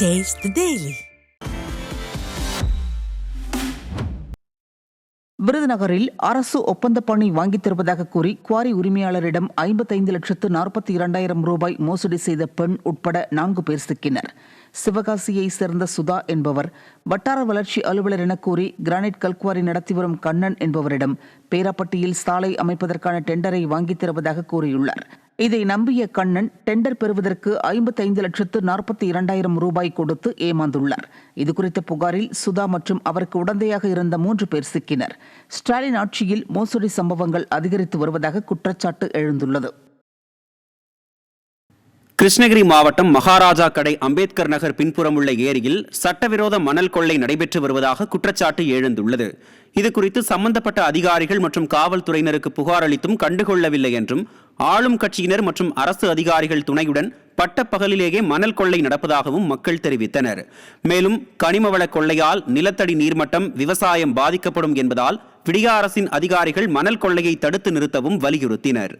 Taste the Daily. விருதுநகரில் அரசு ஒப்பந்த பணி வாங்கித் தருவதாக கூறி குவாரி உரிமையாளரிடம் 55,42,000 ரூபாய் மோசடி செய்த பெண் உட்பட 4 பேர் சிக்கினர். சிவகாசியை சேர்ந்த சுதா என்பவர் வட்டார வளர்ச்சி அலுவலர் என கூறி கிரானைட் கல்குவாரி நடத்தி வரும் கண்ணன் என்பவரிடம் பேராப்பட்டியில் சாலை அமைப்பதற்கான டெண்டரை வாங்கித் தருவதாக கூறியுள்ளார். இதை நம்பிய கண்ணன் டெண்டர் பெறுவதற்கு 55,42,000 ரூபாய் கொடுத்து ஏமாந்துள்ளார். இதுகுறித்த புகாரில் சுதா மற்றும் அவருக்கு உடந்தையாக இருந்த 3 பேர் சிக்கினர். ஸ்டாலின் ஆட்சியில் மோசடி சம்பவங்கள் அதிகரித்து வருவதாக குற்றச்சாட்டு எழுந்துள்ளது. கிருஷ்ணகிரி மாவட்டம் மகாராஜா கடை அம்பேத்கர் நகர் பின்புறம் உள்ள ஏரியில் சட்டவிரோத மணல் கொள்ளை நடைபெற்று வருவதாக குற்றச்சாட்டு எழுந்துள்ளது. இதுகுறித்து சம்பந்தப்பட்ட அதிகாரிகள் மற்றும் காவல்துறையினருக்கு புகார் அளித்தும் கண்டுகொள்ளவில்லை என்றும், ஆளும் கட்சியினர் மற்றும் அரசு அதிகாரிகள் துணையுடன் பட்டப்பகலிலேயே மணல் கொள்ளை நடப்பதாகவும் மக்கள் தெரிவித்தனர். மேலும் கனிமவள கொள்ளையால் நிலத்தடி நீர்மட்டம், விவசாயம் பாதிக்கப்படும் என்பதால் விடிய அரசின் அதிகாரிகள் மணல் கொள்ளையை தடுத்து நிறுத்தவும் வலியுறுத்தினர்.